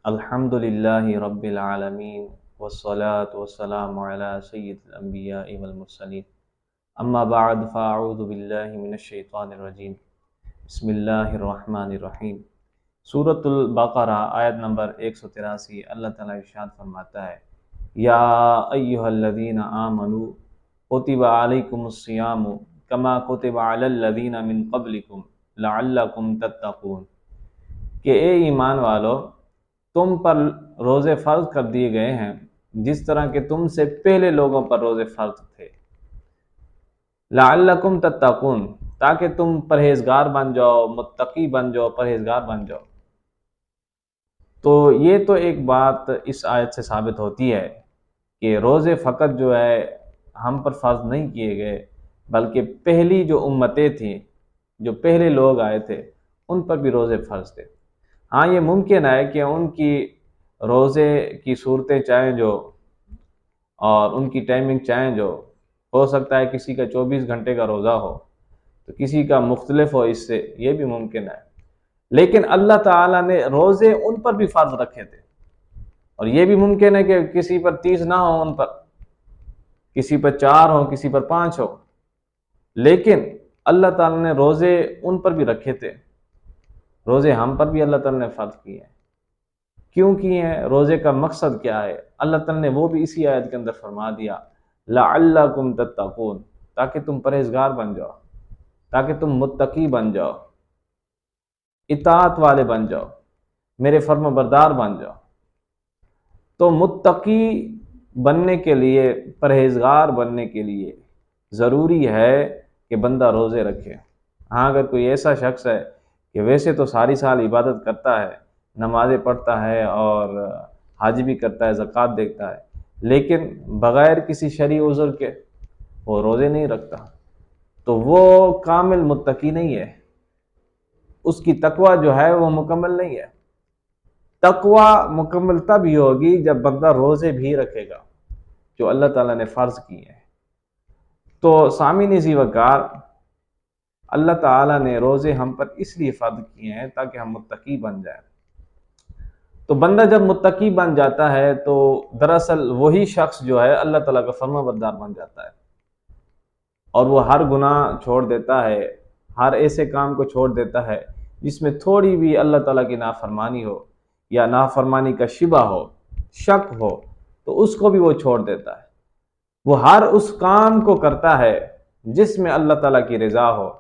الحمدللہ رب العالمین والصلاة والسلام علی سید الانبیاء والمرسلین اما بعد فاعوذ باللہ من الشیطان الرجیم بسم اللہ الرحمن الرحیم۔ سورۃ البقرہ آیت نمبر 183۔ اللہ تعالیٰ ارشاد فرماتا ہے یا ایہا الذین آمنوا کتب علیکم الصیام کما کتب علی الذین من قبلکم لعلکم تتقون، کہ اے ایمان والو تم پر روزے فرض کر دیے گئے ہیں جس طرح کہ تم سے پہلے لوگوں پر روزے فرض تھے، لعلکم تتقون، تاکہ تم پرہیزگار بن جاؤ، متقی بن جاؤ، پرہیزگار بن جاؤ۔ تو یہ تو ایک بات اس آیت سے ثابت ہوتی ہے کہ روزے فقط جو ہے ہم پر فرض نہیں کیے گئے، بلکہ پہلی جو امتیں تھیں، جو پہلے لوگ آئے تھے، ان پر بھی روزے فرض تھے۔ ہاں یہ ممکن ہے کہ ان کی روزے کی صورتیں چاہیں جو اور ان کی ٹائمنگ چاہیں جو، ہو سکتا ہے کسی کا 24 گھنٹے کا روزہ ہو تو کسی کا مختلف ہو، اس سے یہ بھی ممکن ہے، لیکن اللہ تعالیٰ نے روزے ان پر بھی فرض رکھے تھے، اور یہ بھی ممکن ہے کہ کسی پر 30 نہ ہو، ان پر کسی پر 4 ہو، کسی پر 5 ہو، لیکن اللہ تعالیٰ نے روزے ان پر بھی رکھے تھے۔ روزے ہم پر بھی اللہ تعالیٰ نے فرض کیے ہیں۔ کیوں کیے ہیں؟ روزے کا مقصد کیا ہے؟ اللہ تعالیٰ نے وہ بھی اسی آیت کے اندر فرما دیا لعلکم تتقون، تاکہ تم پرہیزگار بن جاؤ، تاکہ تم متقی بن جاؤ، اطاعت والے بن جاؤ، میرے فرما بردار بن جاؤ۔ تو متقی بننے کے لیے، پرہیزگار بننے کے لیے ضروری ہے کہ بندہ روزے رکھے۔ ہاں اگر کوئی ایسا شخص ہے کہ ویسے تو ساری سال عبادت کرتا ہے، نمازیں پڑھتا ہے اور حج بھی کرتا ہے، زکوٰۃ دیتا ہے، لیکن بغیر کسی شرعی عذر کے وہ روزے نہیں رکھتا، تو وہ کامل متقی نہیں ہے، اس کی تقوی جو ہے وہ مکمل نہیں ہے۔ تقوی مکمل تب ہی ہوگی جب بندہ روزے بھی رکھے گا جو اللہ تعالیٰ نے فرض کیے ہیں۔ تو سامعین ذی وقار، اللہ تعالیٰ نے روزے ہم پر اس لیے فرض کیے ہیں تاکہ ہم متقی بن جائیں۔ تو بندہ جب متقی بن جاتا ہے تو دراصل وہی شخص جو ہے اللہ تعالیٰ کا فرما بردار بن جاتا ہے، اور وہ ہر گناہ چھوڑ دیتا ہے، ہر ایسے کام کو چھوڑ دیتا ہے جس میں تھوڑی بھی اللہ تعالیٰ کی نافرمانی ہو یا نافرمانی کا شبہ ہو، شک ہو، تو اس کو بھی وہ چھوڑ دیتا ہے۔ وہ ہر اس کام کو کرتا ہے جس میں اللہ تعالیٰ کی رضا ہو،